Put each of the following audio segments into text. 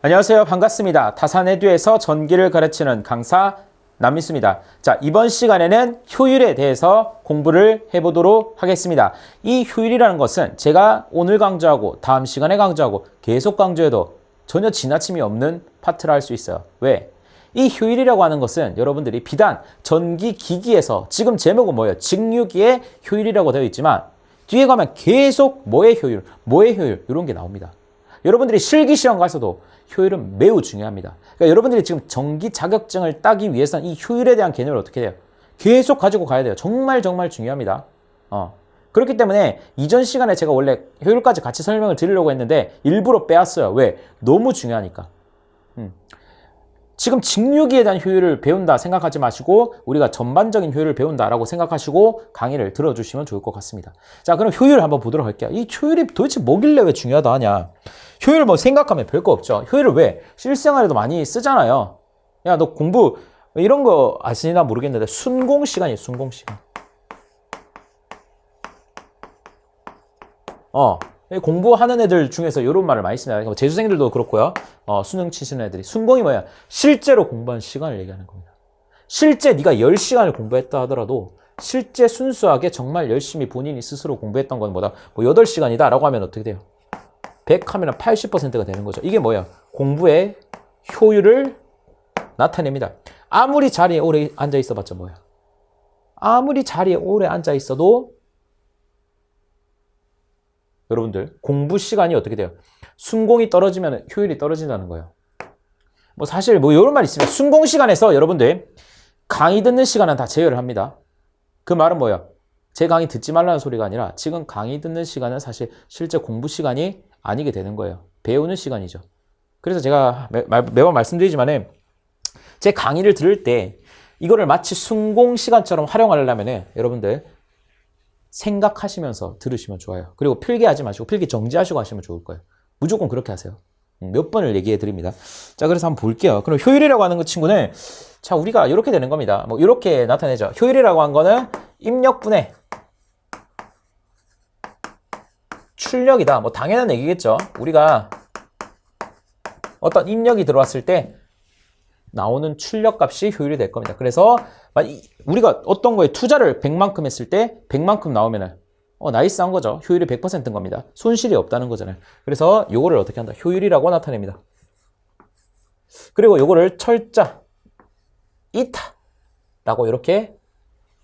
안녕하세요. 반갑습니다. 다산에듀에서 전기를 가르치는 강사 남미수입니다. 자, 이번 시간에는 효율에 대해서 공부를 해보도록 하겠습니다. 이 효율이라는 것은 제가 오늘 강조하고 다음 시간에 강조하고 계속 강조해도 전혀 지나침이 없는 파트라 할 수 있어요. 왜? 이 효율이라고 하는 것은 여러분들이 비단 전기기기에서 지금 제목은 뭐예요? 직류기의 효율이라고 되어 있지만 뒤에 가면 계속 뭐의 효율 이런 게 나옵니다. 여러분들이 실기시험 가서도 효율은 매우 중요합니다. 그러니까 여러분들이 지금 전기 자격증을 따기 위해서는 이 효율에 대한 개념을 어떻게 해요? 계속 가지고 가야 돼요. 정말 중요합니다. 그렇기 때문에 이전 시간에 제가 원래 효율까지 같이 설명을 드리려고 했는데 일부러 빼왔어요. 왜? 너무 중요하니까. 지금 직류기에 대한 효율을 배운다 생각하지 마시고 우리가 전반적인 효율을 배운다라고 생각하시고 강의를 들어주시면 좋을 것 같습니다. 자, 그럼 효율 한번 보도록 할게요. 이 효율이 도대체 뭐길래 왜 중요하다 하냐? 효율 뭐 생각하면 별거 없죠. 효율을 왜? 실생활에도 많이 쓰잖아요. 야, 너 공부 이런 거 아시나 모르겠는데 순공 시간이에요. 순공 시간. 공부하는 애들 중에서 이런 말을 많이 씁니다. 재수생들도 그렇고요. 수능 치시는 애들이. 순공이 뭐야? 실제로 공부한 시간을 얘기하는 겁니다. 실제 네가 10시간을 공부했다 하더라도 실제 순수하게 정말 열심히 본인이 스스로 공부했던 건 뭐다? 뭐 8시간이다 라고 하면 어떻게 돼요? 100 하면 80%가 되는 거죠. 이게 뭐야? 공부의 효율을 나타냅니다. 아무리 자리에 오래 앉아 있어 봤자 뭐야? 아무리 자리에 오래 앉아 있어도 여러분들 공부 시간이 어떻게 돼요? 순공이 떨어지면 효율이 떨어진다는 거예요. 뭐 사실 뭐 이런 말 있습니다. 순공 시간에서 여러분들 강의 듣는 시간은 다 제외를 합니다. 그 말은 뭐예요? 제 강의 듣지 말라는 소리가 아니라 지금 강의 듣는 시간은 사실 실제 공부 시간이 아니게 되는 거예요. 배우는 시간이죠. 그래서 제가 매번 말씀드리지만은 제 강의를 들을 때 이거를 마치 순공 시간처럼 활용하려면 여러분들 생각하시면서 들으시면 좋아요. 그리고 필기하지 마시고 필기 정지하시고 하시면 좋을 거예요. 무조건 그렇게 하세요. 몇 번을 얘기해 드립니다. 자, 그래서 한번 볼게요. 그럼 효율이라고 하는 그 친구는 자, 우리가 이렇게 되는 겁니다. 뭐 이렇게 나타내죠. 효율이라고 한 거는 입력분의 출력이다. 뭐 당연한 얘기겠죠. 우리가 어떤 입력이 들어왔을 때 나오는 출력 값이 효율이 될 겁니다. 그래서 우리가 어떤 거에 투자를 100만큼 했을 때 100만큼 나오면은 나이스한 거죠. 효율이 100%인 겁니다. 손실이 없다는 거잖아요. 그래서 요거를 어떻게 한다? 효율이라고 나타냅니다. 그리고 요거를 철자 이타라고 이렇게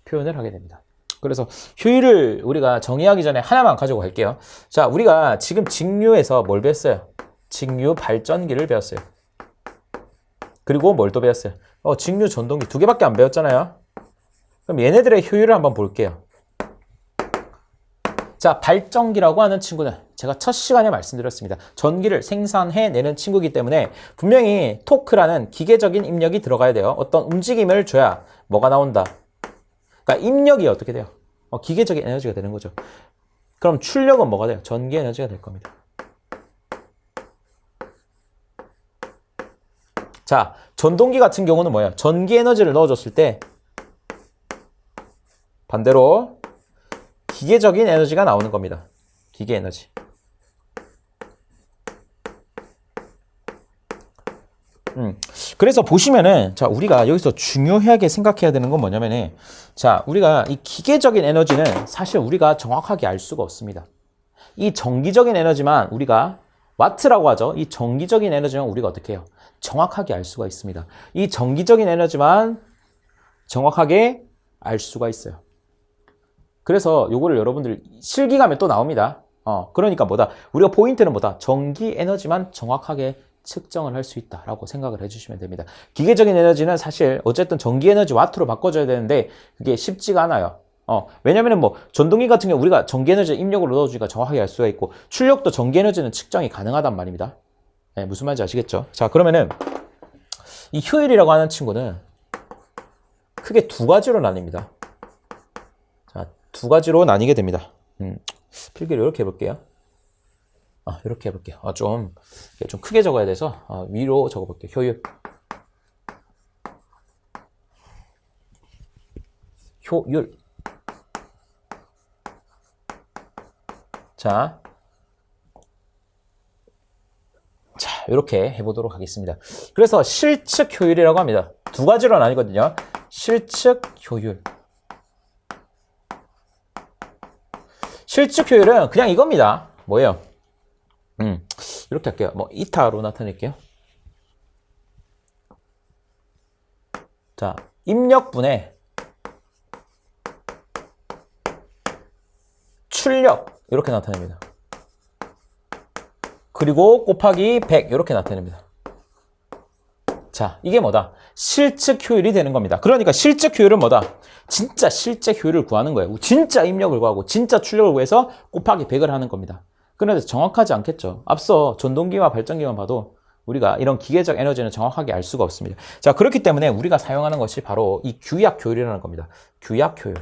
표현을 하게 됩니다. 그래서 효율을 우리가 정의하기 전에 하나만 가지고 갈게요. 자, 우리가 지금 직류에서 뭘 배웠어요? 직류 발전기를 배웠어요. 그리고 뭘 또 배웠어요? 직류 전동기 2개밖에 안 배웠잖아요. 그럼 얘네들의 효율을 한번 볼게요. 자, 발전기라고 하는 친구는 제가 첫 시간에 말씀드렸습니다. 전기를 생산해내는 친구이기 때문에 분명히 토크라는 기계적인 입력이 들어가야 돼요. 어떤 움직임을 줘야 뭐가 나온다? 그러니까 입력이 어떻게 돼요? 기계적인 에너지가 되는 거죠. 그럼 출력은 뭐가 돼요? 전기 에너지가 될 겁니다. 자, 전동기 같은 경우는 뭐예요? 전기 에너지를 넣어줬을 때 반대로 기계적인 에너지가 나오는 겁니다. 기계 에너지. 그래서 보시면은 자, 우리가 여기서 중요하게 생각해야 되는 건 뭐냐면은 자, 우리가 이 기계적인 에너지는 사실 우리가 정확하게 알 수가 없습니다. 이 전기적인 에너지만 우리가 와트라고 하죠. 이 전기적인 에너지만 우리가 어떻게 해요? 정확하게 알 수가 있습니다. 이 전기적인 에너지만 정확하게 알 수가 있어요. 그래서 요거를 여러분들 실기 가면 또 나옵니다. 그러니까 뭐다? 우리가 포인트는 뭐다? 전기 에너지만 정확하게 측정을 할 수 있다라고 생각을 해주시면 됩니다. 기계적인 에너지는 사실 어쨌든 전기 에너지 와트로 바꿔줘야 되는데 그게 쉽지가 않아요. 왜냐면은 뭐 전동기 같은 경우 우리가 전기 에너지 입력으로 넣어주니까 정확하게 알 수가 있고 출력도 전기 에너지는 측정이 가능하단 말입니다. 네, 무슨 말인지 아시겠죠? 자, 그러면은 이 효율이라고 하는 친구는 크게 두 가지로 나뉩니다. 자, 두 가지로 나뉘게 됩니다. 필기를 이렇게 해볼게요. 이렇게 해볼게요. 좀 크게 적어야 돼서 위로 적어볼게요. 효율. 자, 이렇게 해보도록 하겠습니다. 그래서 실측 효율이라고 합니다. 두 가지로 나뉘거든요. 실측 효율. 실측 효율은 그냥 이겁니다. 뭐예요? 이렇게 할게요. 뭐 이타로 나타낼게요. 자, 입력분의 출력 이렇게 나타냅니다. 그리고 곱하기 100 이렇게 나타냅니다. 자, 이게 뭐다? 실측 효율이 되는 겁니다. 그러니까 실측 효율은 뭐다? 진짜 실제 효율을 구하는 거예요. 진짜 입력을 구하고 진짜 출력을 구해서 곱하기 100을 하는 겁니다. 그런데 정확하지 않겠죠. 앞서 전동기와 발전기만 봐도 우리가 이런 기계적 에너지는 정확하게 알 수가 없습니다. 자, 그렇기 때문에 우리가 사용하는 것이 바로 이 규약 효율이라는 겁니다. 규약 효율.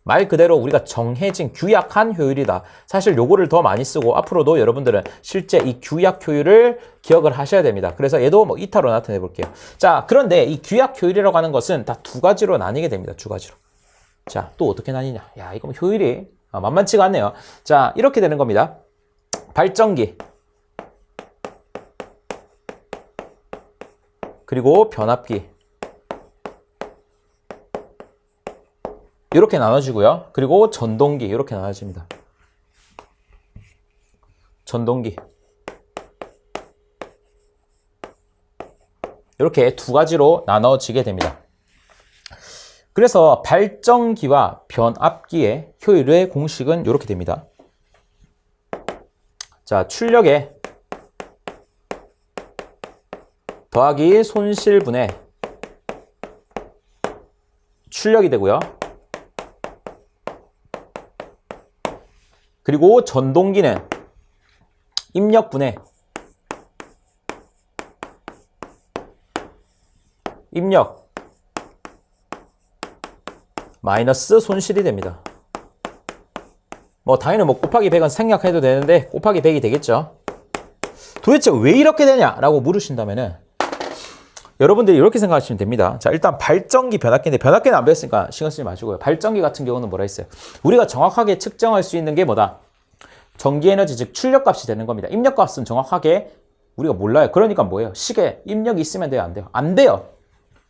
말 그대로 우리가 정해진 규약한 효율이다. 사실 요거를 더 많이 쓰고 앞으로도 여러분들은 실제 이 규약 효율을 기억을 하셔야 됩니다. 그래서 얘도 뭐 이타로 나타내 볼게요. 자, 그런데 이 규약 효율이라고 하는 것은 다 두 가지로 나뉘게 됩니다. 두 가지로. 자, 또 어떻게 나뉘냐? 야, 이거 효율이 만만치가 않네요. 자, 이렇게 되는 겁니다. 발전기. 그리고 변압기. 이렇게 나눠지고요. 그리고 전동기 이렇게 나눠집니다. 전동기. 이렇게 두 가지로 나눠지게 됩니다. 그래서 발전기와 변압기의 효율의 공식은 이렇게 됩니다. 자, 출력에 더하기 손실분의 출력이 되고요. 그리고 전동기는 입력분의 입력 마이너스 손실이 됩니다. 뭐 당연히 뭐 곱하기 100은 생략해도 되는데 곱하기 100이 되겠죠. 도대체 왜 이렇게 되냐라고 물으신다면은 여러분들이 이렇게 생각하시면 됩니다. 자, 일단 발전기, 변압기인데 변압기는 안 배웠으니까 신경 쓰지 마시고요. 발전기 같은 경우는 뭐라 했어요? 우리가 정확하게 측정할 수 있는 게 뭐다? 전기에너지, 즉 출력값이 되는 겁니다. 입력값은 정확하게 우리가 몰라요. 그러니까 뭐예요? 시계 입력이 있으면 돼요? 안 돼요? 안 돼요.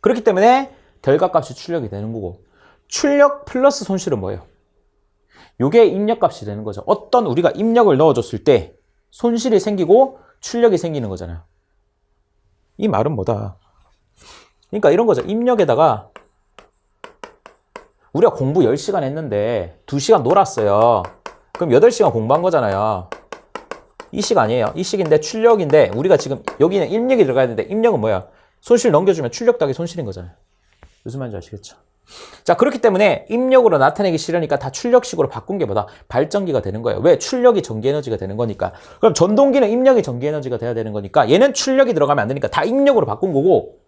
그렇기 때문에 결과값이 출력이 되는 거고 출력 플러스 손실은 뭐예요? 이게 입력값이 되는 거죠. 어떤 우리가 입력을 넣어줬을 때 손실이 생기고 출력이 생기는 거잖아요. 이 말은 뭐다? 그러니까 이런 거죠. 입력에다가 우리가 공부 10시간 했는데 2시간 놀았어요. 그럼 8시간 공부한 거잖아요. 이 식 아니에요. 이 식인데 출력인데 우리가 지금 여기는 입력이 들어가야 되는데 입력은 뭐야? 손실 넘겨주면 출력 더하기 손실인 거잖아요. 무슨 말인지 아시겠죠? 자, 그렇기 때문에 입력으로 나타내기 싫으니까 다 출력식으로 바꾼 게 뭐다? 발전기가 되는 거예요. 왜? 출력이 전기에너지가 되는 거니까. 그럼 전동기는 입력이 전기에너지가 돼야 되는 거니까 얘는 출력이 들어가면 안 되니까 다 입력으로 바꾼 거고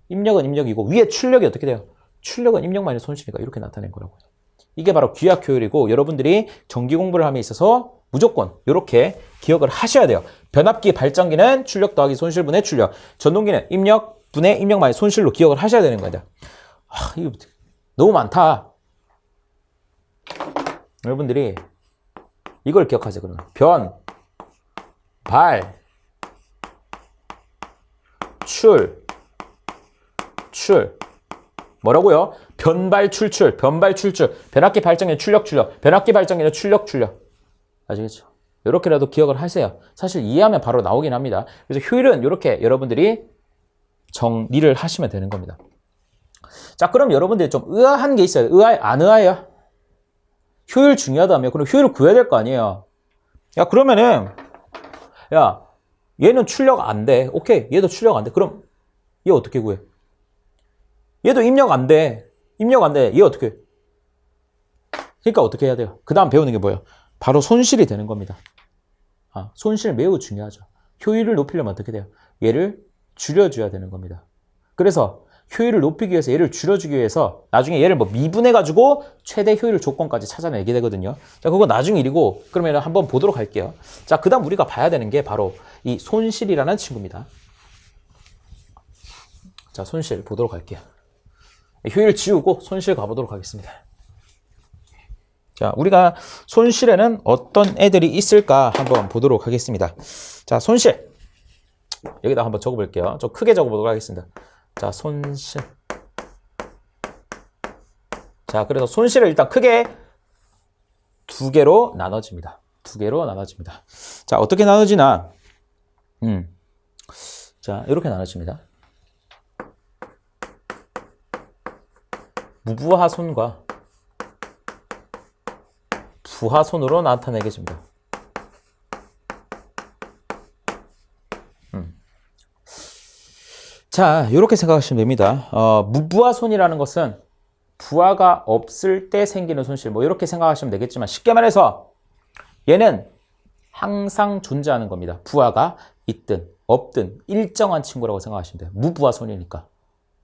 입력은 입력이고 위에 출력이 어떻게 돼요? 출력은 입력 마이너스 손실이니까 이렇게 나타낸 거라고요. 이게 바로 규약 효율이고 여러분들이 전기 공부를 함에 있어서 무조건 이렇게 기억을 하셔야 돼요. 변압기, 발전기는 출력 더하기 손실분의 출력, 전동기는 입력 분의 입력 마이너스 손실로 기억을 하셔야 되는 거다. 이거 너무 많다. 여러분들이 이걸 기억하세요. 그러면 변, 발, 출 뭐라고요? 변발 출출, 변발 출출, 변압기 발전기는 출력 출력, 변압기 발전기는 출력 출력. 아시겠죠? 이렇게라도 기억을 하세요. 사실 이해하면 바로 나오긴 합니다. 그래서 효율은 이렇게 여러분들이 정리를 하시면 되는 겁니다. 자, 그럼 여러분들이 좀 의아한 게 있어요. 안 의아해요? 효율 중요하다며. 그럼 효율을 구해야 될 거 아니에요. 야, 그러면은 야, 얘는 출력 안 돼. 오케이, 얘도 출력 안 돼. 그럼 얘 어떻게 구해? 얘도 입력 안 돼. 입력 안 돼. 얘 어떻게 해? 그러니까 어떻게 해야 돼요? 그 다음 배우는 게 뭐예요? 바로 손실이 되는 겁니다. 손실 매우 중요하죠. 효율을 높이려면 어떻게 돼요? 얘를 줄여줘야 되는 겁니다. 그래서 효율을 높이기 위해서 얘를 줄여주기 위해서 나중에 얘를 뭐 미분해가지고 최대 효율 조건까지 찾아내게 되거든요. 자, 그건 나중 일이고 그러면 한번 보도록 할게요. 자, 그 다음 우리가 봐야 되는 게 바로 이 손실이라는 친구입니다. 자, 손실 보도록 할게요. 효율 지우고 손실 가보도록 하겠습니다. 자, 우리가 손실에는 어떤 애들이 있을까 한번 보도록 하겠습니다. 자, 손실. 여기다 한번 적어볼게요. 좀 크게 적어보도록 하겠습니다. 자, 손실. 자, 그래서 손실을 일단 크게 두 개로 나눠집니다. 두 개로 나눠집니다. 자, 어떻게 나눠지나? 자, 이렇게 나눠집니다. 무부하손과 부하손으로 나타내겠습니다. 자, 이렇게 생각하시면 됩니다. 무부하손이라는 것은 부하가 없을 때 생기는 손실, 뭐 이렇게 생각하시면 되겠지만 쉽게 말해서 얘는 항상 존재하는 겁니다. 부하가 있든 없든 일정한 친구라고 생각하시면 돼요. 무부하손이니까.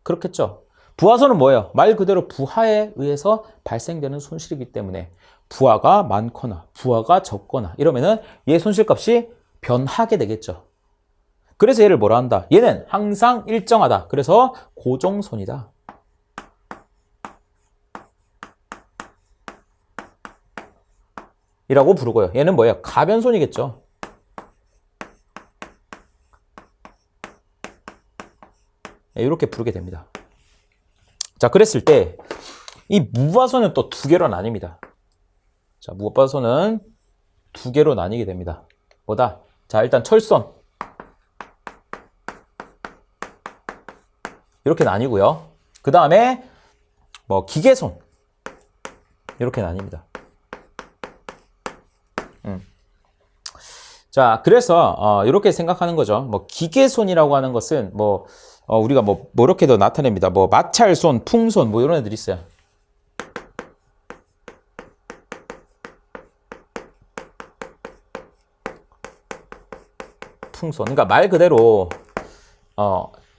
그렇겠죠? 부하손은 뭐예요? 말 그대로 부하에 의해서 발생되는 손실이기 때문에 부하가 많거나 부하가 적거나 이러면은 얘 손실값이 변하게 되겠죠. 그래서 얘를 뭐라 한다? 얘는 항상 일정하다. 그래서 고정손이다. 이라고 부르고요. 얘는 뭐예요? 가변손이겠죠. 이렇게 부르게 됩니다. 자, 그랬을 때 이 무부하손은 또 두 개로 나뉩니다. 자, 무부하손은 두 개로 나뉘게 됩니다. 뭐다? 자, 일단 철손. 이렇게 나뉘고요. 그 다음에 뭐 기계손. 이렇게 나뉩니다. 자, 그래서 이렇게 생각하는 거죠. 뭐 기계손이라고 하는 것은 뭐 우리가 뭐 이렇게도 나타냅니다. 뭐 마찰손, 풍손 뭐 이런 애들이 있어요. 풍손. 그러니까 말 그대로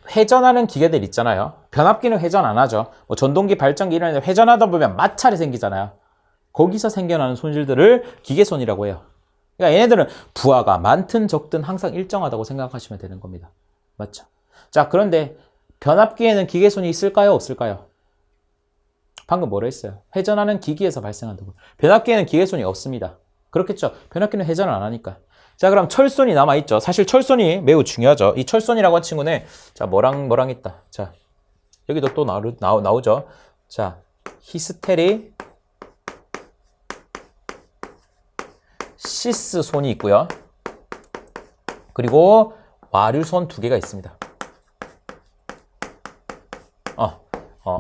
회전하는 기계들 있잖아요. 변압기는 회전 안 하죠. 뭐 전동기, 발전기 이런 애들 회전하다 보면 마찰이 생기잖아요. 거기서 생겨나는 손실들을 기계손이라고 해요. 그러니까 얘네들은 부하가 많든 적든 항상 일정하다고 생각하시면 되는 겁니다. 맞죠? 자, 그런데 변압기에는 기계손이 있을까요? 없을까요? 방금 뭐라 했어요? 회전하는 기기에서 발생한다고. 변압기에는 기계손이 없습니다. 그렇겠죠? 변압기는 회전을 안 하니까. 자, 그럼 철손이 남아있죠. 사실 철손이 매우 중요하죠. 이 철손이라고 한 친구는 자, 뭐랑 있다. 자, 여기도 또 나오죠. 자, 히스테리 시스손이 있고요. 그리고 와류손 두 개가 있습니다.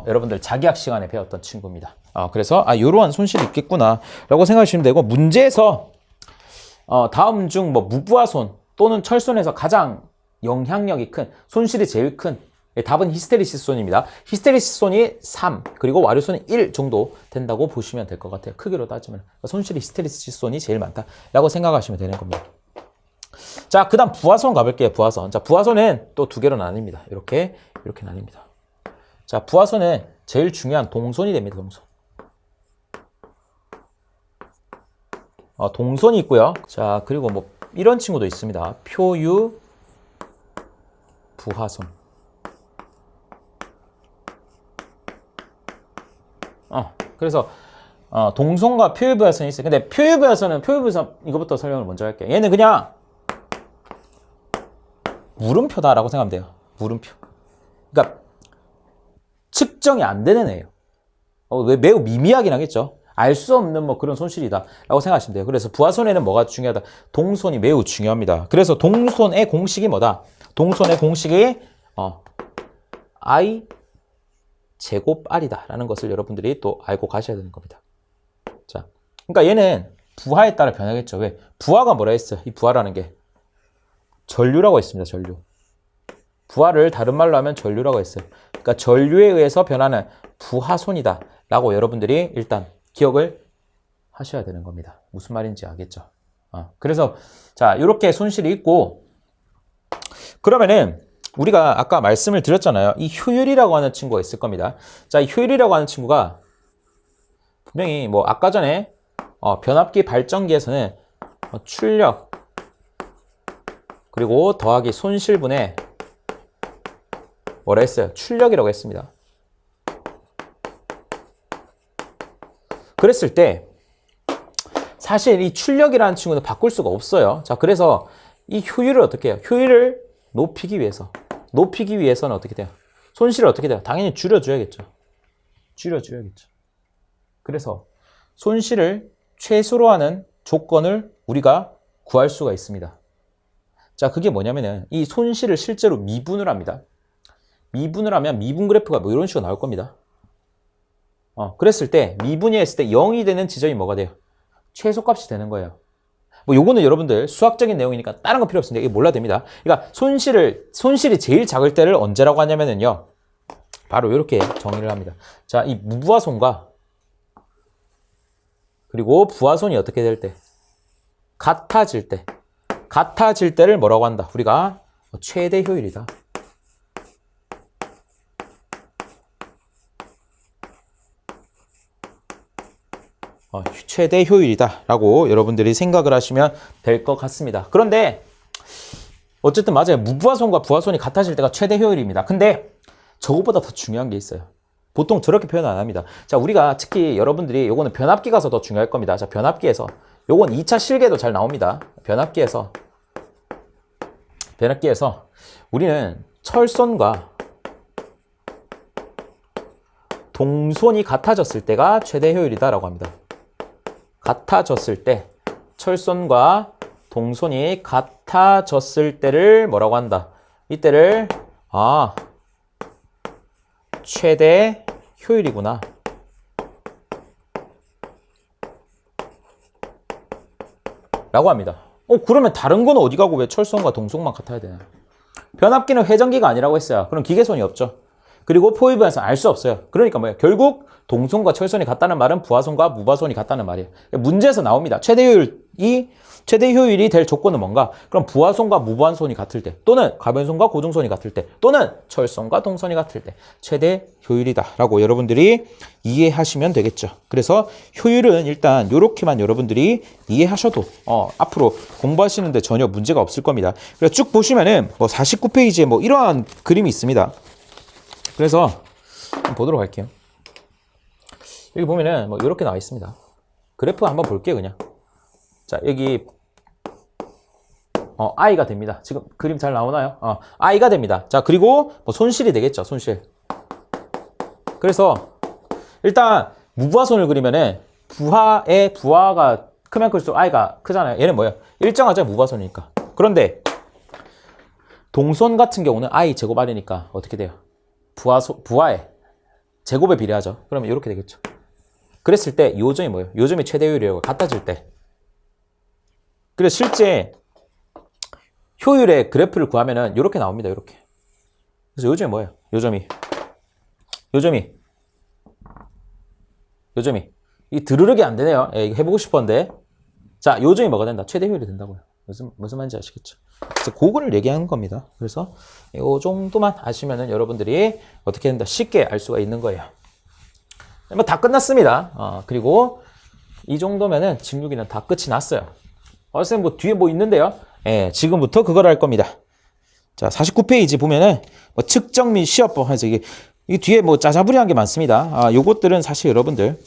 여러분들 자기학 시간에 배웠던 친구입니다. 그래서 이러한 손실이 있겠구나 라고 생각하시면 되고, 문제에서 다음 중 뭐 무부하손 또는 철손에서 가장 영향력이 큰, 손실이 제일 큰 답은 히스테리시스손입니다. 히스테리시스손이 3, 그리고 와류손이 1 정도 된다고 보시면 될 것 같아요. 크기로 따지면. 손실이 히스테리시스손이 제일 많다라고 생각하시면 되는 겁니다. 자, 그 다음 부하손 가볼게요. 부하손. 자, 부하손은 또 두 개로 나뉩니다. 이렇게 나뉩니다. 자, 부하손은 제일 중요한 동손이 됩니다. 동손. 동손이 있고요. 자, 그리고 뭐 이런 친구도 있습니다. 표유 부하손. 그래서 동손과 표유부하손이 있어요. 근데 표유부하손은 이거부터 설명을 먼저 할게요. 얘는 그냥 물음표다라고 생각하면 돼요. 물음표. 그러니까 측정이 안 되는 애예요. 매우 미미하긴 하겠죠. 알 수 없는 뭐 그런 손실이다 라고 생각하시면 돼요. 그래서 부하손에는 뭐가 중요하다? 동손이 매우 중요합니다. 그래서 동손의 공식이 뭐다? 동손의 공식이 I 제곱 R이다 라는 것을 여러분들이 또 알고 가셔야 되는 겁니다. 자, 그러니까 얘는 부하에 따라 변하겠죠. 왜? 부하가 뭐라 했어요? 이 부하라는 게 전류라고 했습니다. 전류. 부하를 다른 말로 하면 전류라고 했어요. 그러니까 전류에 의해서 변하는 부하손이다 라고 여러분들이 일단 기억을 하셔야 되는 겁니다. 무슨 말인지 알겠죠? 그래서 자, 이렇게 손실이 있고, 그러면은 우리가 아까 말씀을 드렸잖아요. 이 효율이라고 하는 친구가 있을 겁니다. 자, 이 효율이라고 하는 친구가 분명히 뭐 아까 전에 변압기 발전기에서는 출력 그리고 더하기 손실분의 뭐라 했어요? 출력이라고 했습니다. 그랬을 때 사실 이 출력이라는 친구는 바꿀 수가 없어요. 자, 그래서 이 효율을 어떻게 해요? 효율을 높이기 위해서는 어떻게 돼요? 손실을 어떻게 돼요? 당연히 줄여줘야겠죠. 줄여줘야겠죠. 그래서 손실을 최소로 하는 조건을 우리가 구할 수가 있습니다. 자, 그게 뭐냐면은 이 손실을 실제로 미분을 합니다. 미분을 하면 미분 그래프가 뭐 이런 식으로 나올 겁니다. 그랬을 때 미분이 했을 때 0이 되는 지점이 뭐가 돼요? 최소값이 되는 거예요. 뭐 요거는 여러분들 수학적인 내용이니까 다른 거 필요 없습니다. 이게 몰라도 됩니다. 그러니까 손실이 제일 작을 때를 언제라고 하냐면은요. 바로 이렇게 정의를 합니다. 자, 이 무부하 손과 그리고 부하손이 어떻게 될 때? 같아질 때. 같아질 때를 뭐라고 한다? 우리가 최대 효율이다. 최대 효율이다 라고 여러분들이 생각을 하시면 될 것 같습니다. 그런데 어쨌든 맞아요. 무부하손과 부하손이 같아질 때가 최대 효율입니다. 근데 저것보다 더 중요한 게 있어요. 보통 저렇게 표현 안 합니다. 자, 우리가 특히 여러분들이 요거는 변압기 가서 더 중요할 겁니다. 자, 변압기에서 요건 2차 실계도 잘 나옵니다. 변압기에서 우리는 철선과 동손이 같아졌을 때가 최대 효율이다라고 합니다. 같아졌을 때 철선과 동손이 같아졌을 때를 뭐라고 한다? 이때를 최대 효율이구나. 라고 합니다. 그러면 다른 건 어디 가고 왜 철선과 동선만 같아야 되나? 변압기는 회전기가 아니라고 했어요. 그럼 기계손이 없죠. 그리고 포위부에서 알 수 없어요. 그러니까 뭐예요? 결국 동선과 철선이 같다는 말은 부하선과 무부하선이 같다는 말이에요. 문제에서 나옵니다. 최대 효율이 될 조건은 뭔가? 그럼 부하선과 무부하선이 같을 때, 또는 가변선과 고정선이 같을 때, 또는 철선과 동선이 같을 때 최대 효율이다 라고 여러분들이 이해하시면 되겠죠. 그래서 효율은 일단 이렇게만 여러분들이 이해하셔도 앞으로 공부하시는데 전혀 문제가 없을 겁니다. 그래서 쭉 보시면은 뭐 49페이지에 뭐 이러한 그림이 있습니다. 그래서 한번 보도록 할게요. 여기 보면은 뭐 이렇게 나와 있습니다. 그래프 한번 볼게요, 그냥. 자, 여기 I가 됩니다. 지금 그림 잘 나오나요? I가 됩니다. 자, 그리고 뭐 손실이 되겠죠, 손실. 그래서 일단 무부하손을 그리면은 부하가 크면 클수록 I가 크잖아요. 얘는 뭐예요? 일정하죠, 무부하손이니까. 그런데 동선 같은 경우는 I 제곱 R이니까 어떻게 돼요? 부하의 제곱에 비례하죠. 그러면 이렇게 되겠죠. 그랬을 때 요점이 뭐예요? 요점이 최대 효율이라고 같아질 때. 그래서 실제 효율의 그래프를 구하면은 이렇게 나옵니다. 이렇게. 그래서 요점이 뭐예요? 요점이 이 드르륵이 안 되네요. 이거 해보고 싶었는데. 자, 요점이 뭐가 된다? 최대 효율이 된다고요. 무슨 말인지 아시겠죠? 그래서 그거를 얘기하는 겁니다. 그래서 이 정도만 아시면은 여러분들이 어떻게 된다? 쉽게 알 수가 있는 거예요. 뭐 다 끝났습니다. 그리고 이 정도면은 직육이는 다 끝이 났어요. 선생님 뭐 뒤에 뭐 있는데요? 지금부터 그걸 할 겁니다. 자, 49페이지 보면은 뭐 측정 및 시험법 해서 이게 뒤에 뭐 짜자부리한 게 많습니다. 요것들은 사실 여러분들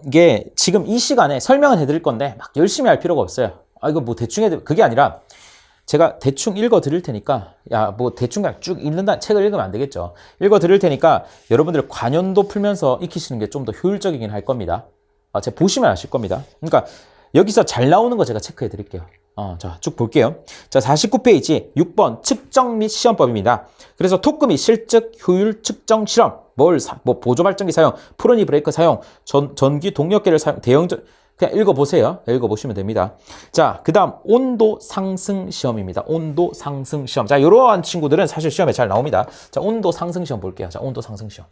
이게 지금 이 시간에 설명은 해드릴 건데 막 열심히 할 필요가 없어요. 이거 뭐 대충 그게 아니라 제가 대충 읽어 드릴 테니까 뭐 대충 그냥 쭉 읽는다 책을 읽으면 안 되겠죠. 읽어 드릴 테니까 여러분들 관연도 풀면서 익히시는 게 좀 더 효율적이긴 할 겁니다. 제가 보시면 아실 겁니다. 그러니까 여기서 잘 나오는 거 제가 체크해 드릴게요. 자, 쭉 볼게요. 자, 49페이지 6번 측정 및 시험법입니다. 그래서 토크 및 실측 효율 측정 실험, 뭐 보조 발전기 사용, 프로니 브레이커 사용, 전기 동력계를 사용, 대형전 그냥 읽어보세요. 읽어보시면 됩니다. 자, 그 다음 온도 상승 시험입니다. 온도 상승 시험. 자, 이러한 친구들은 사실 시험에 잘 나옵니다. 자, 온도 상승 시험 볼게요. 자, 온도 상승 시험.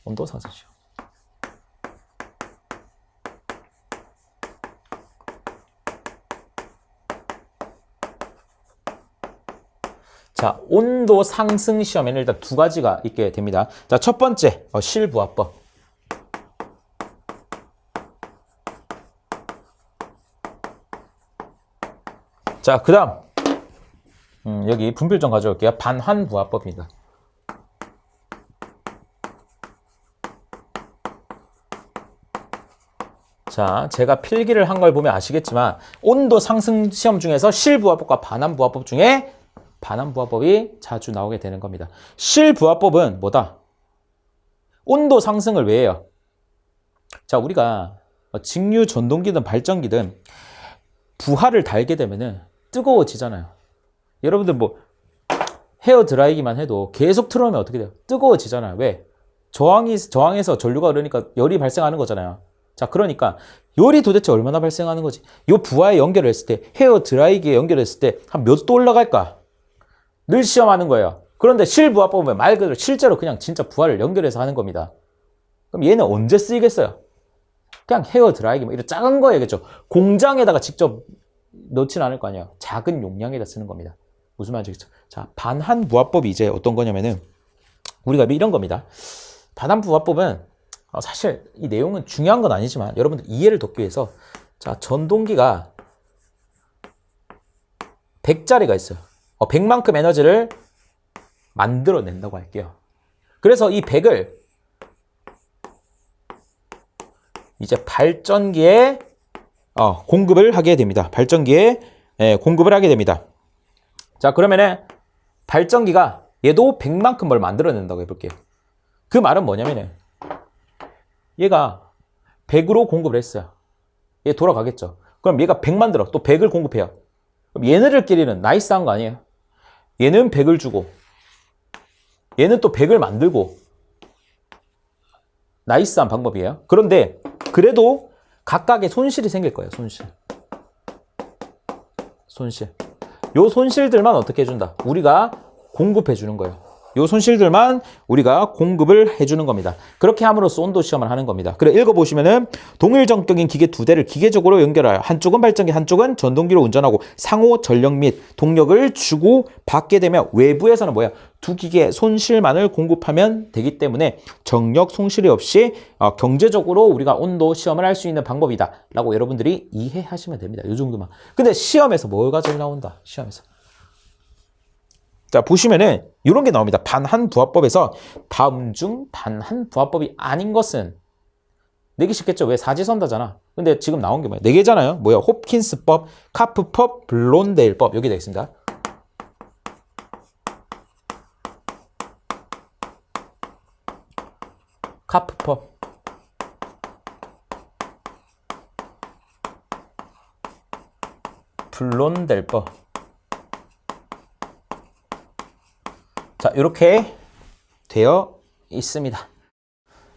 온도 상승 시험. 자, 온도 상승 시험에는 일단 두 가지가 있게 됩니다. 자, 첫 번째, 실부하법. 자, 그 다음, 여기 분필 좀 가져올게요. 반환부하법입니다. 자, 제가 필기를 한 걸 보면 아시겠지만 온도 상승 시험 중에서 실부하법과 반환부하법 중에 반환부하법이 자주 나오게 되는 겁니다. 실부하법은 뭐다? 온도 상승을 왜 해요? 자, 우리가 직류 전동기든 발전기든 부하를 달게 되면은 뜨거워지잖아요. 여러분들 뭐 헤어 드라이기만 해도 계속 틀어놓으면 어떻게 돼요? 뜨거워지잖아요. 왜? 저항해서 전류가 흐르니까 열이 발생하는 거잖아요. 자, 그러니까 열이 도대체 얼마나 발생하는 거지? 이 부하에 연결을 했을 때, 헤어 드라이기에 연결했을 때 한 몇 도 올라갈까? 늘 시험하는 거예요. 그런데 실부하법은 말 그대로 실제로 그냥 진짜 부하를 연결해서 하는 겁니다. 그럼 얘는 언제 쓰이겠어요? 그냥 헤어 드라이기 뭐 이런 작은 거예요. 공장에다가 직접 넣지는 않을 거 아니에요. 작은 용량에다 쓰는 겁니다. 무슨 말인지 알겠죠? 자, 반환부하법이 이제 어떤 거냐면은 우리가 이런 겁니다. 반환부하법은 사실 이 내용은 중요한 건 아니지만 여러분들 이해를 돕기 위해서 자, 전동기가 100짜리가 있어요. 100만큼 에너지를 만들어낸다고 할게요. 그래서 이 100을 이제 발전기에 공급을 하게 됩니다. 발전기에 공급을 하게 됩니다. 자, 그러면은 발전기가 얘도 100만큼 뭘 만들어낸다고 해볼게요. 그 말은 뭐냐면은 얘가 100으로 공급을 했어요. 얘 돌아가겠죠. 그럼 얘가 100 만들어. 또 100을 공급해요. 그럼 얘네들끼리는 나이스한 거 아니에요? 얘는 100을 주고 얘는 또 100을 만들고 나이스한 방법이에요. 그런데 그래도 각각의 손실이 생길 거예요. 손실. 요 손실들만 어떻게 해준다? 우리가 공급해 주는 거예요. 요 손실들만 우리가 공급을 해주는 겁니다. 그렇게 함으로써 온도 시험을 하는 겁니다. 그래 읽어보시면은 동일 정격인 기계 두 대를 기계적으로 연결하여 한쪽은 발전기 한쪽은 전동기로 운전하고 상호 전력 및 동력을 주고 받게 되면 외부에서는 뭐야? 두 기계의 손실만을 공급하면 되기 때문에 정력 손실이 없이 경제적으로 우리가 온도 시험을 할 수 있는 방법이다 라고 여러분들이 이해하시면 됩니다. 이 정도만. 근데 시험에서 뭐가 제일 나온다? 시험에서. 자, 보시면은 이런 게 나옵니다. 반환부하법에서 다음 중 반환부하법이 아닌 것은 내기 쉽겠죠? 왜? 사지선다잖아. 근데 지금 나온 게 뭐야? 네 개잖아요. 뭐야? 홉킨스법, 카프법, 블론데일법. 여기 되어 있습니다. 카프법, 블론델법. 자, 이렇게 되어 있습니다.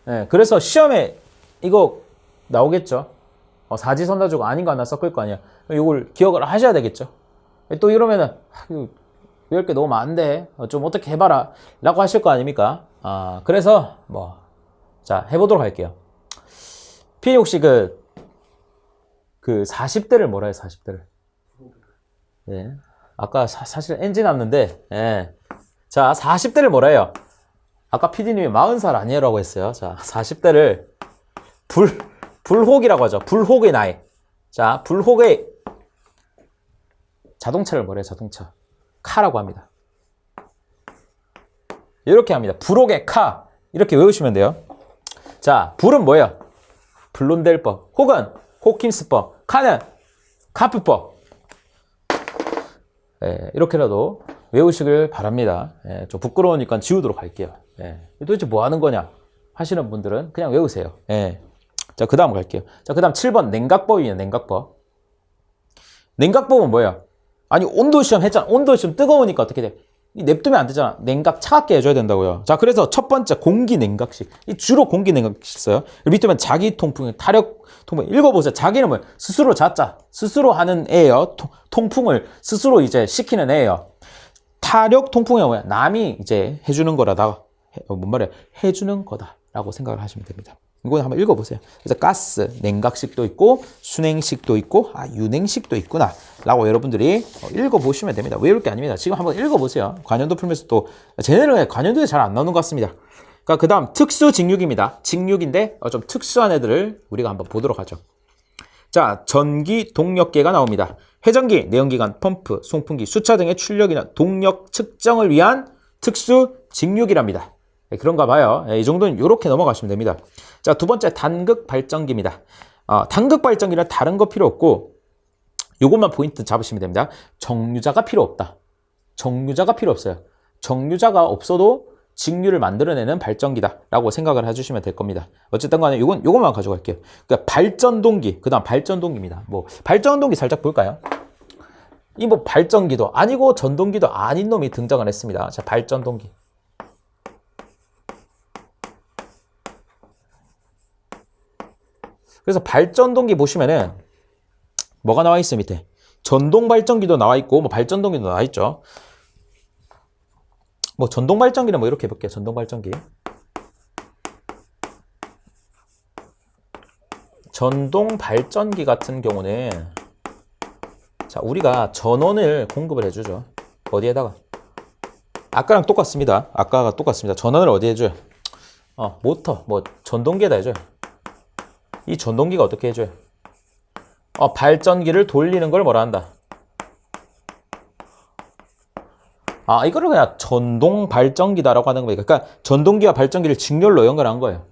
네, 그래서 시험에 이거 나오겠죠. 사지선다주가 아닌 거 하나 섞을 거 아니야. 이걸 기억을 하셔야 되겠죠. 또 이러면은 외울 게 너무 많은데 좀 어떻게 해봐라 라고 하실 거 아닙니까? 그래서 자, 해보도록 할게요. 피디 혹시 그 40대를 뭐라 해요? 40대를. 네. 아까 사실 NG 났는데, 예. 자, 40대를 뭐라 해요? 아까 PD님이 40살 아니에요라고 했어요. 자, 40대를 불혹이라고 하죠. 불혹의 나이. 자, 불혹의 자동차를 뭐라 해요? 자동차. 카라고 합니다. 이렇게 합니다. 불혹의 카. 이렇게 외우시면 돼요. 자, 불은 뭐예요? 블론델법. 혹은 호킨스법. 카는 카프법. 이렇게라도 외우시길 바랍니다. 좀 부끄러우니까 지우도록 할게요. 도대체 뭐 하는 거냐 하시는 분들은 그냥 외우세요. 자, 그 다음 갈게요. 자, 그 다음 7번 냉각법이에요. 냉각법. 냉각법은 뭐예요? 아니, 온도시험 했잖아. 온도시험 뜨거우니까 어떻게 돼? 냅두면 안 되잖아. 냉각 차갑게 해줘야 된다고요. 자, 그래서 첫 번째 공기 냉각식. 주로 공기 냉각식 써요. 밑에 보면 자기 통풍, 타력 통풍. 읽어보세요. 자기는 뭐예요? 스스로 자자. 스스로 하는 애예요. 통풍을 스스로 이제 시키는 애예요. 타력 통풍이 뭐야? 남이 이제 해주는 거라다. 뭔 말이야? 해주는 거다라고 생각을 하시면 됩니다. 이거 한번 읽어보세요. 그래서 가스, 냉각식도 있고 순행식도 있고 유냉식도 있구나 라고 여러분들이 읽어보시면 됩니다. 외울 게 아닙니다. 지금 한번 읽어보세요. 관연도 풀면서 또 쟤네는 관연도에 잘 안 나오는 것 같습니다. 그러니까 그 다음 특수직육입니다. 직육인데 좀 특수한 애들을 우리가 한번 보도록 하죠. 자, 전기 동력계가 나옵니다. 회전기, 내연기관, 펌프, 송풍기, 수차 등의 출력이나 동력 측정을 위한 특수 직육이랍니다. 그런가 봐요. 이 정도는 이렇게 넘어가시면 됩니다. 자, 두 번째 단극 발전기입니다. 단극 발전기는 다른 거 필요 없고 요것만 포인트 잡으시면 됩니다. 정류자가 필요 없다. 정류자가 필요 없어요. 정류자가 없어도 직류를 만들어내는 발전기다라고 생각을 해주시면 될 겁니다. 어쨌든 간에 요것만 가져갈게요. 그러니까 발전동기, 그 다음 발전동기입니다. 뭐 발전동기 살짝 볼까요? 이 뭐 발전기도 아니고 전동기도 아닌 놈이 등장을 했습니다. 자, 발전동기. 그래서 발전동기 보시면은 뭐가 나와 있어요, 밑에? 전동 발전기도 나와 있고 뭐 발전동기도 나와 있죠. 뭐 전동 발전기는 뭐 이렇게 해볼게요. 전동 발전기. 전동 발전기 같은 경우는 자, 우리가 전원을 공급을 해주죠. 어디에다가? 아까랑 똑같습니다. 아까가 똑같습니다. 전원을 어디에 해줘요? 모터, 뭐 전동기에다 해줘요. 이 전동기가 어떻게 해줘요? 발전기를 돌리는 걸 뭐라 한다? 이거를 그냥 전동 발전기다라고 하는 겁니다. 그러니까 전동기와 발전기를 직렬로 연결한 거예요.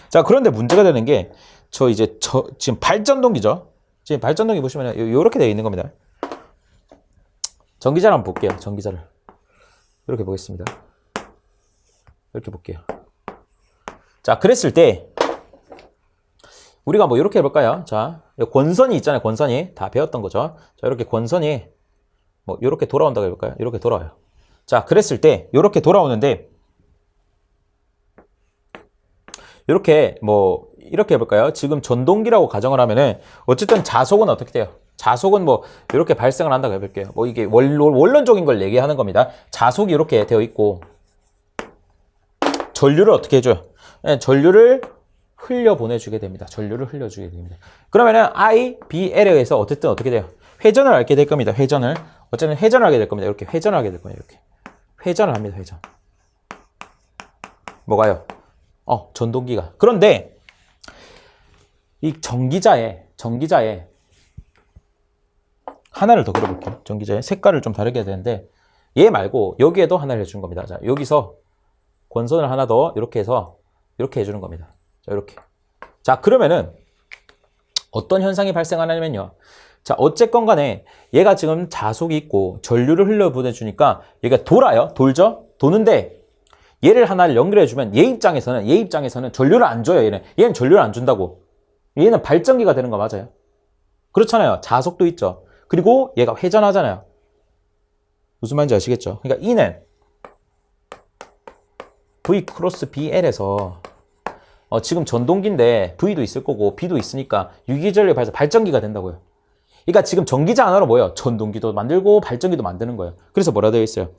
자, 그런데 문제가 되는 게 지금 발전동기죠. 지금 발전동기 보시면 이렇게 되어 있는 겁니다. 전기자를 한번 볼게요. 전기자를 이렇게 보겠습니다. 이렇게 볼게요. 자, 그랬을 때 우리가 뭐 이렇게 해볼까요? 자, 권선이 있잖아요. 권선이 다 배웠던 거죠. 자, 이렇게 권선이 뭐 이렇게 돌아온다고 해볼까요? 이렇게 돌아와요. 자, 그랬을 때 이렇게 돌아오는데 이렇게 해볼까요? 지금 전동기라고 가정을 하면은 어쨌든 자속은 어떻게 돼요? 자속은 뭐 이렇게 발생을 한다고 해볼게요. 뭐 이게 원론적인 걸 얘기하는 겁니다. 자속이 이렇게 되어 있고 전류를 어떻게 해줘요? 전류를 흘려 보내주게 됩니다. 전류를 흘려주게 됩니다. 그러면은 I, B, L에서 어쨌든 어떻게 돼요? 회전을 하게 될 겁니다. 회전을. 어쨌든 회전을 하게 될 겁니다. 이렇게 회전을 하게 될 거예요. 이렇게. 회전을 합니다. 회전. 뭐가요? 전동기가. 그런데 이 전기자에 하나를 더 그려볼게요. 전기자에 색깔을 좀 다르게 해야 되는데 얘 말고 여기에도 하나를 해주는 겁니다. 자, 여기서 권선을 하나 더 이렇게 해서 이렇게 해주는 겁니다. 자, 이렇게. 자, 그러면은 어떤 현상이 발생하냐면요. 자, 어쨌건 간에 얘가 지금 자속이 있고 전류를 흘려보내주니까 얘가 돌아요. 돌죠? 도는데 얘를 하나를 연결해주면 얘 입장에서는 전류를 안 줘요. 얘는 전류를 안 준다고. 얘는 발전기가 되는 거 맞아요? 그렇잖아요. 자속도 있죠. 그리고 얘가 회전하잖아요. 무슨 말인지 아시겠죠? 그러니까 E는 V 크로스 BL에서 지금 전동기인데 V도 있을 거고 B도 있으니까 유기전력에 발해서 발전기가 된다고요. 그러니까 지금 전기자 하나로 뭐예요? 전동기도 만들고 발전기도 만드는 거예요. 그래서 뭐라 되어 있어요?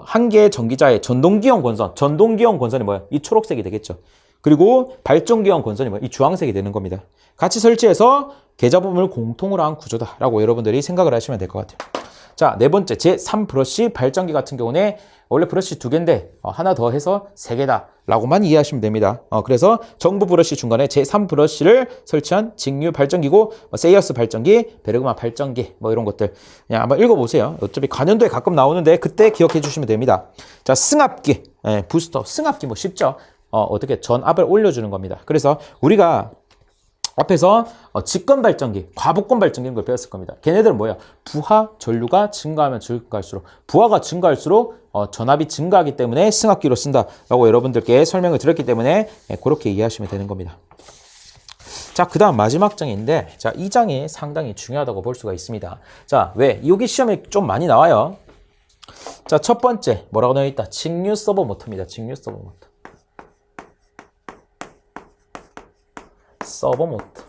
한 개의 전기자의 전동기형 권선이 뭐예요? 이 초록색이 되겠죠. 그리고 발전기형 권선이 뭐예요? 이 주황색이 되는 겁니다. 같이 설치해서 계좌 부분을 공통으로 한 구조다라고 여러분들이 생각을 하시면 될 것 같아요. 자, 네 번째 제3 브러쉬 발전기 같은 경우는 원래 브러쉬 2개인데 하나 더 해서 3개다 라고만 이해하시면 됩니다. 그래서 정부 브러쉬 중간에 제3 브러쉬를 설치한 직류 발전기고 세이어스 발전기, 베르그만 발전기 뭐 이런 것들 그냥 한번 읽어보세요. 어차피 관연도에 가끔 나오는데 그때 기억해 주시면 됩니다. 자, 승합기, 부스터, 승합기 뭐 쉽죠? 어떻게 전압을 올려주는 겁니다. 그래서 우리가 앞에서 직권 발전기, 과복권 발전기 이런 걸 배웠을 겁니다. 걔네들은 뭐예요? 부하 전류가 증가하면 증가할수록 부하가 증가할수록 전압이 증가하기 때문에 승합기로 쓴다라고 여러분들께 설명을 드렸기 때문에 그렇게 이해하시면 되는 겁니다. 자, 그 다음 마지막 장인데 자, 이 장이 상당히 중요하다고 볼 수가 있습니다. 자, 왜? 여기 시험에 좀 많이 나와요. 자, 첫 번째 뭐라고 나와 있다? 직류 서버 모터입니다. 직류 서버 모터. 서버 모터.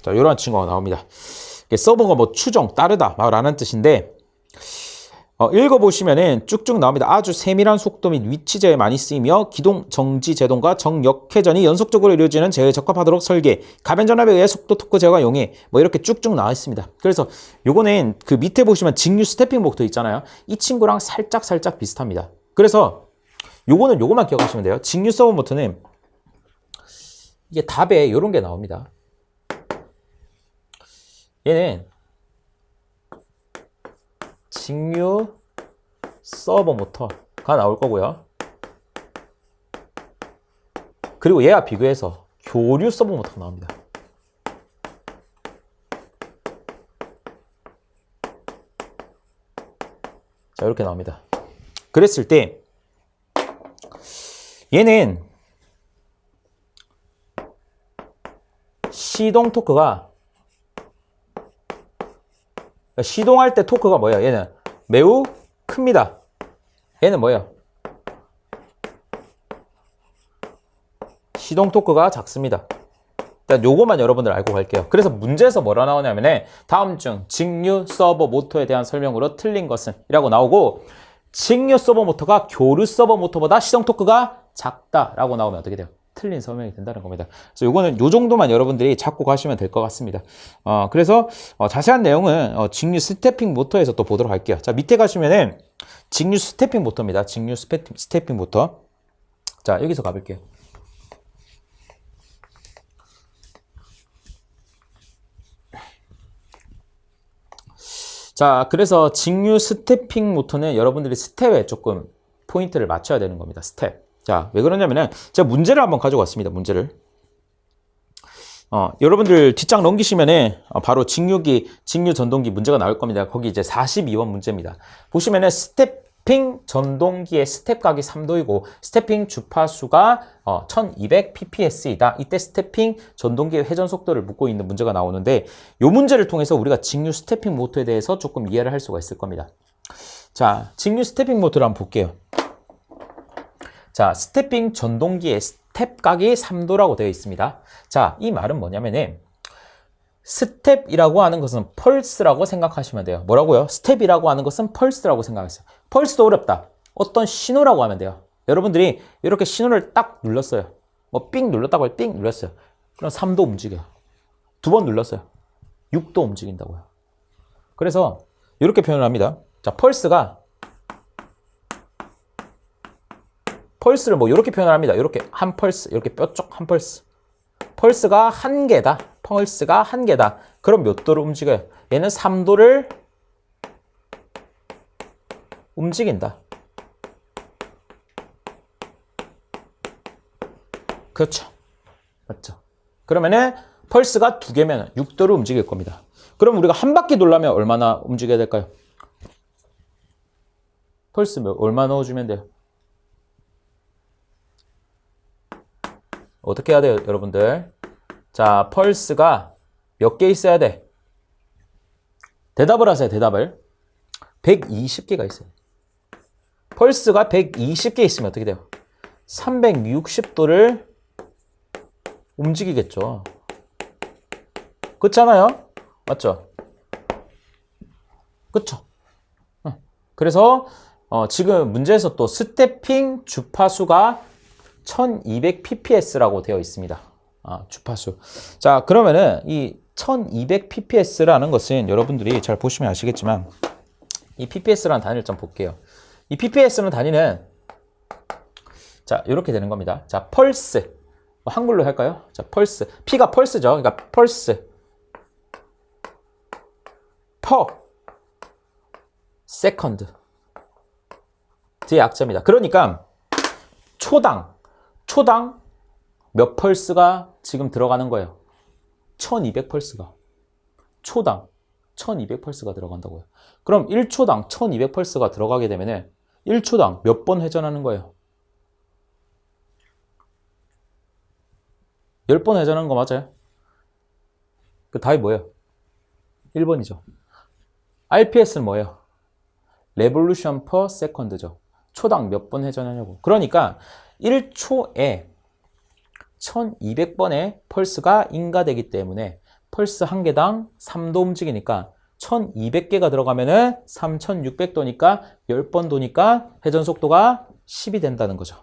자, 이런 친구가 나옵니다. 서버가 뭐 추정, 따르다 라는 뜻인데 읽어보시면은 쭉쭉 나옵니다. 아주 세밀한 속도 및 위치제에 많이 쓰이며 기동, 정지, 제동과 정역회전이 연속적으로 이루어지는 제어에 적합하도록 설계, 가변전압에 의해 속도 토크 제어가 용해 뭐 이렇게 쭉쭉 나와 있습니다. 그래서 요거는 그 밑에 보시면 직류 스태핑 모터 있잖아요. 이 친구랑 살짝 비슷합니다. 그래서 요거만 기억하시면 돼요. 직류 서버 모터는 이게 답에 이런 게 나옵니다. 얘는 직류 서버 모터가 나올 거고요. 그리고 얘와 비교해서 교류 서버 모터가 나옵니다. 자, 이렇게 나옵니다. 그랬을 때 얘는 시동 토크가 시동할 때 토크가 뭐야? 얘는 매우 큽니다. 얘는 뭐예요? 시동 토크가 작습니다. 일단 요것만 여러분들 알고 갈게요. 그래서 문제에서 뭐라 나오냐면은 다음 중 직류 서버 모터에 대한 설명으로 틀린 것은 이라고 나오고, 직류 서버 모터가 교류 서버 모터보다 시동 토크가 작다라고 나오면 어떻게 돼요? 틀린 설명이 된다는 겁니다. 그래서 요거는 요 정도만 여러분들이 잡고 가시면 될 것 같습니다. 그래서 자세한 내용은 직류 스태핑 모터에서 또 보도록 할게요. 자, 밑에 가시면은 직류 스태핑 모터입니다. 직류 스태핑 모터. 자, 여기서 가볼게요. 자, 그래서 직류 스태핑 모터는 여러분들이 스텝에 조금 포인트를 맞춰야 되는 겁니다. 스텝. 자, 왜 그러냐면은 제가 문제를 한번 가지고 왔습니다. 문제를. 여러분들 뒷장 넘기시면은 바로 직류기, 직류 전동기 문제가 나올 겁니다. 거기 이제 42번 문제입니다. 보시면은 스태핑 전동기의 스텝 각이 3도이고 스태핑 주파수가 1200pps이다. 이때 스태핑 전동기의 회전 속도를 묻고 있는 문제가 나오는데, 이 문제를 통해서 우리가 직류 스태핑 모터에 대해서 조금 이해를 할 수가 있을 겁니다. 자, 직류 스태핑 모터를 한번 볼게요. 자, 스태핑 전동기의 스텝 각이 3도라고 되어 있습니다. 자, 이 말은 뭐냐면은 스텝이라고 하는 것은 펄스라고 생각하시면 돼요. 뭐라고요? 스텝이라고 하는 것은 펄스라고 생각하세요. 펄스도 어렵다. 어떤 신호라고 하면 돼요. 여러분들이 이렇게 신호를 딱 눌렀어요. 뭐 삥 눌렀다고 해요. 삥 눌렀어요. 그럼 3도 움직여요. 2번 눌렀어요. 6도 움직인다고요. 그래서 이렇게 표현을 합니다. 자, 펄스를 뭐 이렇게 표현을 합니다. 이렇게 한 펄스, 이렇게 뼈쪽 한 펄스. 펄스가 한 개다. 펄스가 한 개다. 그럼 몇 도를 움직여요? 얘는 3도를 움직인다. 그렇죠. 맞죠? 그러면은 펄스가 2개면 6도를 움직일 겁니다. 그럼 우리가 한 바퀴 돌려면 얼마나 움직여야 될까요? 펄스 얼마 넣어주면 돼요? 어떻게 해야 돼요, 여러분들? 자, 펄스가 몇 개 있어야 돼? 대답을 하세요, 대답을. 120개가 있어요. 펄스가 120개 있으면 어떻게 돼요? 360도를 움직이겠죠. 그렇잖아요? 맞죠? 그쵸? 그래서 지금 문제에서 또 스태핑 주파수가 1200pps라고 되어 있습니다. 주파수. 자, 그러면은 이 1200pps라는 것은 여러분들이 잘 보시면 아시겠지만 이 pps라는 단위를 좀 볼게요. 이 pps라는 단위는 자, 이렇게 되는 겁니다. 자, 펄스. 한글로 할까요? 자, 펄스. P가 펄스죠. 그러니까 펄스. 퍼 세컨드. 뒤에 약자입니다. 그러니까 초당 몇 펄스가 지금 들어가는 거예요? 1200펄스가. 초당 1200펄스가 들어간다고요. 그럼 1초당 1200펄스가 들어가게 되면 1초당 몇 번 회전하는 거예요? 10번 회전하는 거 맞아요? 그 답이 뭐예요? 1번이죠. RPS는 뭐예요? Revolution per second죠. 초당 몇 번 회전하냐고. 그러니까 1초에 1200번의 펄스가 인가되기 때문에 펄스 한 개당 3도 움직이니까 1200개가 들어가면은 3600도니까 10번 도니까 회전 속도가 10이 된다는 거죠.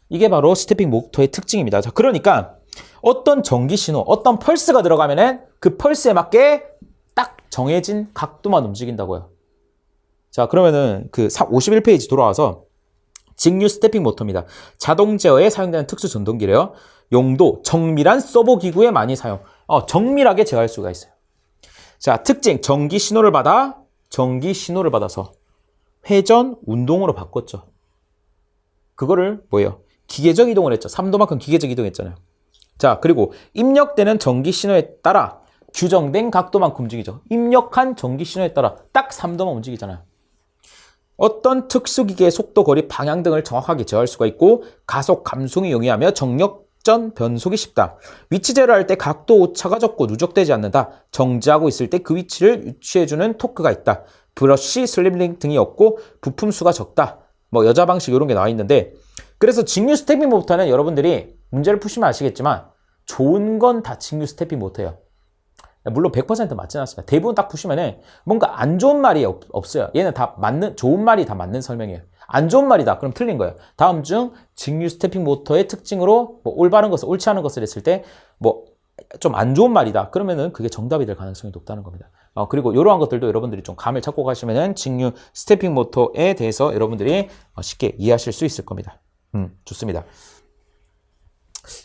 이게 바로 스태핑 모터의 특징입니다. 자, 그러니까 어떤 전기 신호, 어떤 펄스가 들어가면은 그 펄스에 맞게 딱 정해진 각도만 움직인다고요. 자, 그러면은 그 51페이지 돌아와서 직류 스태핑 모터입니다. 자동 제어에 사용되는 특수 전동기래요. 용도, 정밀한 서버 기구에 많이 사용. 정밀하게 제어할 수가 있어요. 자, 특징, 전기 신호를 받아서 회전 운동으로 바꿨죠. 그거를 뭐예요? 기계적 이동을 했죠. 3도만큼 기계적 이동했잖아요. 자, 그리고 입력되는 전기 신호에 따라 규정된 각도만큼 움직이죠. 입력한 전기 신호에 따라 딱 3도만 움직이잖아요. 어떤 특수기계의 속도, 거리, 방향 등을 정확하게 제어할 수가 있고 가속, 감속이 용이하며 정력전 변속이 쉽다. 위치 제어를 할 때 각도 오차가 적고 누적되지 않는다. 정지하고 있을 때 그 위치를 유추해주는 토크가 있다. 브러쉬, 슬립링 등이 없고 부품 수가 적다. 뭐 여자 방식 이런 게 나와 있는데 그래서 직류 스태핑 모터는 여러분들이 문제를 푸시면 아시겠지만 좋은 건 다 직류 스태핑 모터예요. 물론 100% 맞지는 않습니다. 대부분 딱 보시면은 뭔가 안 좋은 말이 없어요. 얘는 다 맞는, 좋은 말이 다 맞는 설명이에요. 안 좋은 말이다. 그럼 틀린 거예요. 다음 중 직류 스태핑 모터의 특징으로 뭐 올바른 것을, 옳지 않은 것을 했을 때 뭐 좀 안 좋은 말이다. 그러면은 그게 정답이 될 가능성이 높다는 겁니다. 그리고 이러한 것들도 여러분들이 좀 감을 찾고 가시면은 직류 스태핑 모터에 대해서 여러분들이 쉽게 이해하실 수 있을 겁니다. 좋습니다.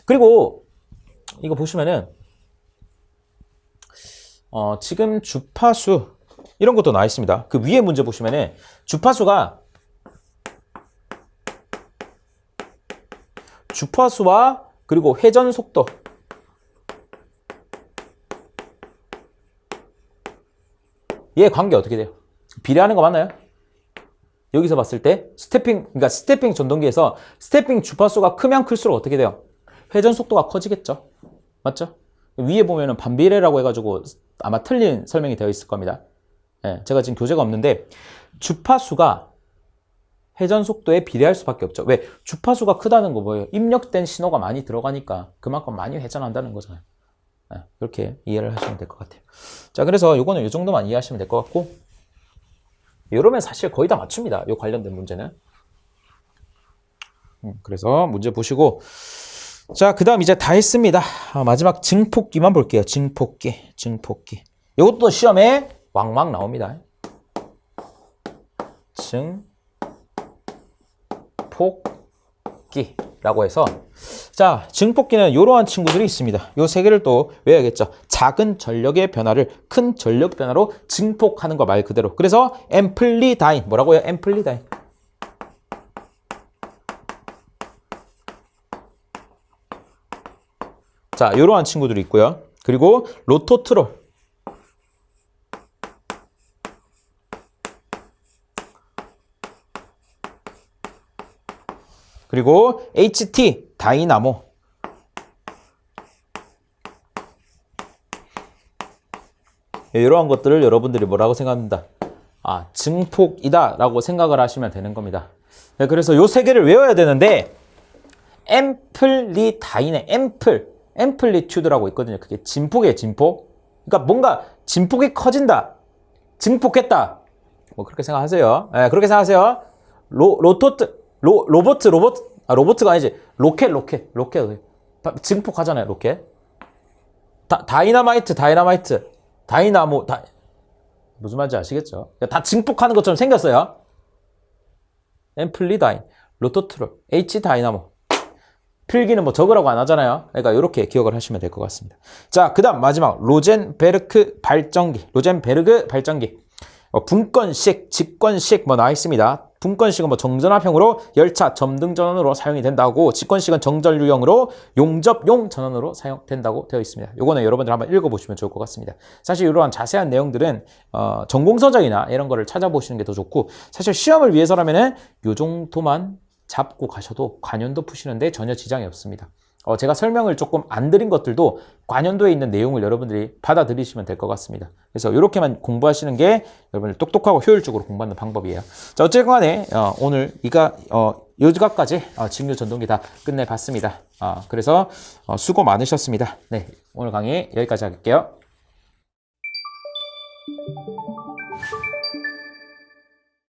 그리고 이거 보시면은 지금 주파수 이런 것도 나와 있습니다. 그 위에 문제 보시면은 주파수와 그리고 회전 속도 얘 관계 어떻게 돼요? 비례하는 거 맞나요? 여기서 봤을 때 그러니까 스태핑 전동기에서 스태핑 주파수가 크면 클수록 어떻게 돼요? 회전 속도가 커지겠죠. 맞죠? 위에 보면은 반비례라고 해가지고 아마 틀린 설명이 되어 있을 겁니다. 예, 제가 지금 교재가 없는데 주파수가 회전 속도에 비례할 수밖에 없죠. 왜? 주파수가 크다는 거 뭐예요? 입력된 신호가 많이 들어가니까 그만큼 많이 회전한다는 거잖아요. 예, 그렇게 이해를 하시면 될 것 같아요. 자, 그래서 요거는 이 정도만 이해하시면 될 것 같고 이러면 사실 거의 다 맞춥니다. 요 관련된 문제는. 그래서 문제 보시고 자, 그 다음 이제 다 했습니다. 마지막 증폭기만 볼게요. 증폭기. 이것도 시험에 왕왕 나옵니다. 증폭기라고 해서 자, 증폭기는 이러한 친구들이 있습니다. 요 세 개를 또 외워야겠죠. 작은 전력의 변화를 큰 전력 변화로 증폭하는 거 말 그대로. 그래서 앰플리다인 뭐라고요? 앰플리다인. 자, 이러한 친구들이 있고요. 그리고 로토트롤. 그리고 HT 다이나모. 이러한 것들을 여러분들이 뭐라고 생각합니다? 증폭이다 라고 생각을 하시면 되는 겁니다. 네, 그래서 요 세 개를 외워야 되는데 앰플리다인의 앰플리튜드라고 있거든요. 그게 진폭이에요, 진폭. 그러니까 뭔가 진폭이 커진다. 증폭했다. 뭐 그렇게 생각하세요. 네, 그렇게 생각하세요. 로버트가 아니지. 로켓. 증폭하잖아요, 로켓. 다이나마이트. 다이나모. 무슨 말인지 아시겠죠? 다 증폭하는 것처럼 생겼어요. 앰플리다인, 로토트롤, H 다이나모. 필기는 뭐 적으라고 안 하잖아요. 그러니까 이렇게 기억을 하시면 될 것 같습니다. 자, 그 다음 마지막 로젠베르그 발전기. 분권식, 직권식 뭐 나와 있습니다. 분권식은 뭐 정전압형으로 열차 점등 전원으로 사용이 된다고, 직권식은 정전류형으로 용접용 전원으로 사용된다고 되어 있습니다. 요거는 여러분들 한번 읽어보시면 좋을 것 같습니다. 사실 이러한 자세한 내용들은 전공서적이나 이런 거를 찾아보시는 게 더 좋고, 사실 시험을 위해서라면은 요 정도만 잡고 가셔도 관연도 푸시는데 전혀 지장이 없습니다. 제가 설명을 조금 안 드린 것들도 관연도에 있는 내용을 여러분들이 받아들이시면 될 것 같습니다. 그래서 이렇게만 공부하시는 게 여러분들 똑똑하고 효율적으로 공부하는 방법이에요. 자, 어쨌건 간에 오늘 여기까지 직류 전동기 다 끝내봤습니다. 그래서 수고 많으셨습니다. 네, 오늘 강의 여기까지 할게요.